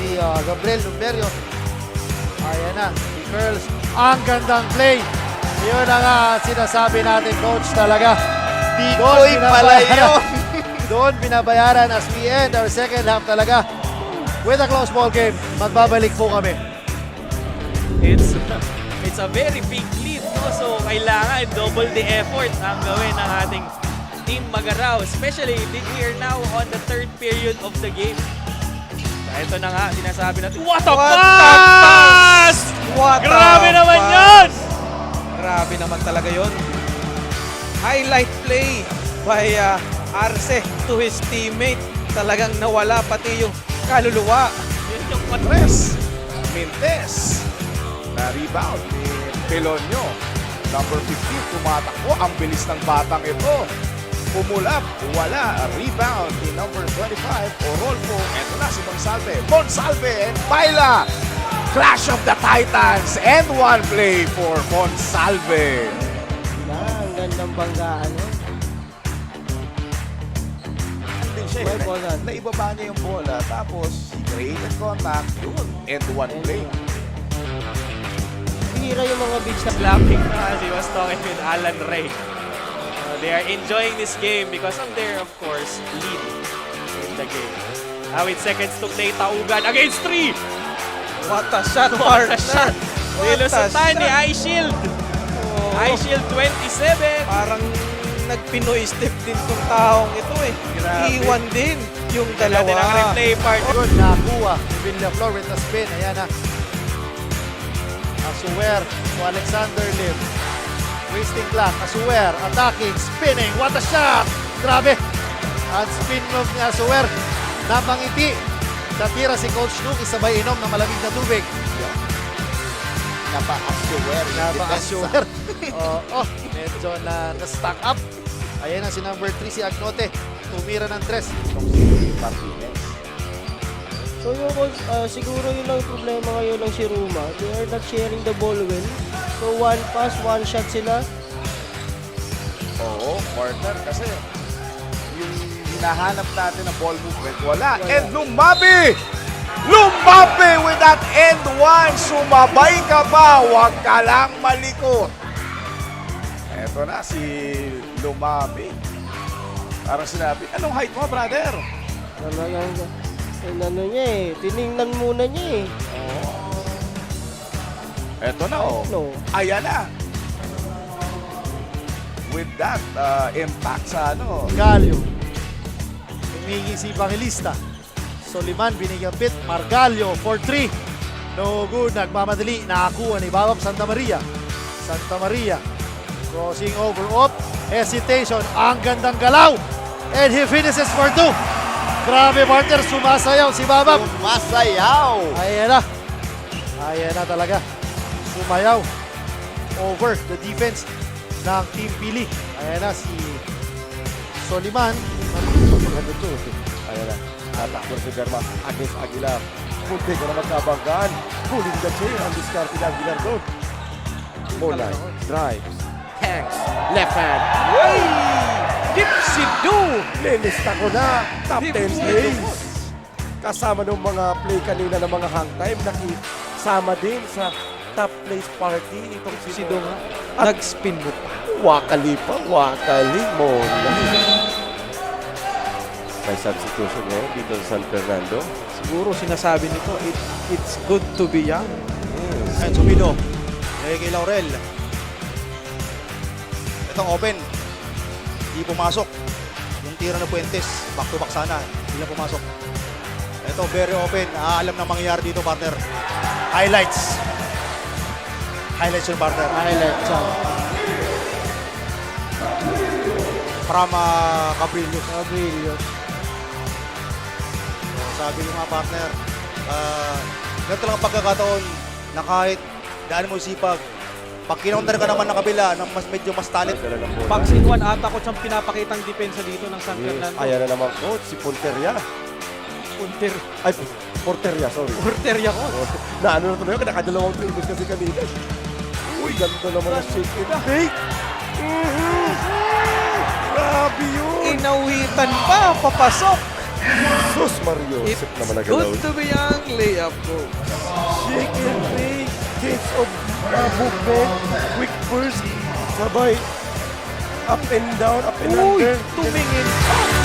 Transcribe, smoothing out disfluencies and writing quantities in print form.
si Gabriel Lumberio. Ayan na, si Curls. Ang gandang play. Yun ang sinasabi natin, coach, talaga. Uy, pala yun. Doon binabayaran as we end our second half talaga. With a close ball game, magbabalik po kami. It's a very big lead, no? So kailangan double the effort ang gawin ng ating Team Magaraw. Especially, we are now on the third period of the game. Ito na nga, sinasabi natin, what a pass! Grabe naman yun! Grabe naman talaga yun. Highlight play by Arce to his teammate. Talagang nawala pati yung kaluluwa. Yun yung Andres Mintes. Na rebound ni Pelonio. Number 15 tumatakbo. Ang bilis ng batang ito. Pumulap, wala. Rebound ni number 25, Orolfo. Ito na si Monsalve. Monsalve and Baila. Clash of the Titans and one play for Monsalve. Ang gandang banggaan. Din siya, naibaba niya yung bola. Tapos, created contact. Yun. And one play. Hira yung mga bigs na slapping na as he was talking with Alan Ray. They are enjoying this game because of their, of course, lead in the game. Now with seconds to play, Taugan against 3! What a shot, What partner! a shot! Nilusutan ni shot. Eye Shield! Oo. Eye Shield 27! Parang nag-Pinoy step din tong taong ito eh. Grabe. Iwan din yung Natin ang dalawa. replay part. good nakuha ni Villaflor with the spin. Ayan na. Asuwer to Alexander Lim. Wasting clock. Asuwer attacking, spinning. What a shot! Grabe! Ang spin move ni Asuwer. Napangiti. Sa tira si Coach Nuki sabay inom ng malamig na tubig. Napaka-sure. Napaka-sure. Oo, medyo na-stack up. Ayan na si number 3 si Agnote. Tumira ng 3. Martinez. So yung siguro yun lang problema ngayon ng si Ruma. They are not sharing the ball well. So one pass, one shot sila. Oo, partner. Kasi yung hinahanap natin ng ball movement, wala. And Lumabi! Lumabi with that end one. Sumabay ka ba? Huwag ka lang malikot. Eto na si Lumabi. Parang sinabi, anong height mo, brother? Talagang ano niya eh. Tiningnan muna niya eh. Eto na, oh. No. Ayan na. With that impact sa ano. Margalio. Humingi si Evangelista. Soliman binigyan pit. Margalio for 3. No good. Nagmamadali. Nakakuha ni Babab Santa Maria. Santa Maria. Crossing over. Up. Hesitation. Ang gandang galaw. And he finishes for 2. Grabe, partner. Sumasayaw si Babab. Masayaw. Ayan na. Ayan na talaga. Sumayaw. Over the defense ng Team Pili. Ayan na si Soliman. Maganda ito. Ayan na. Tatakbo si Garma against Aguilar. Munti ka na magkabanggaan. Pulling the chair ang discard ni Aguilar doon. Bola. Drives. Hangs. Left hand. Ay! Dipsy Do! Lilista ko na. Top 10 Dipsy plays. Kasama ng mga play kanina ng mga hang time. Nakisama din sa top plays party. Itong Si Do nga. Nag-spin mo pa. Wakali pa. Wakali mo. May substitution ngayon dito sa San Fernando. Siguro sinasabi nito, it's good to be young. Ayan, Sumido. Kay Laurel. Itong open. Hindi pumasok. Yung tira na Puentes. Back to back sana. Hindi na pumasok. Ito, very open. Alam na mangyayari dito, partner. Highlights. Highlights yung partner. Highlight. From Cabrillo. Cabrillo. Sabi ko nga, partner. Ganito lang ang pagkakataon na kahit daan mo sipag, pag kinauntar ka naman ng kabila, ng medyo mas talent. Boxing 1 ata ko siyang pinapakitang depensa dito ng San Fernando. Ayan na naman coach, si Ponteria. Ay, Porteria, sorry. Porterya ko. Na ano na tuloy, nakadalawang tables kasi kanina. Uy, ganito naman ang shake it. Hey! Grabe yun! Inawitan pa, papasok. Sus Mario, sip na malagalaw. Good to be young, layup go. Shake and fake, change of movement, quick burst, sabay, up and down, up and Uy, under. tumingin.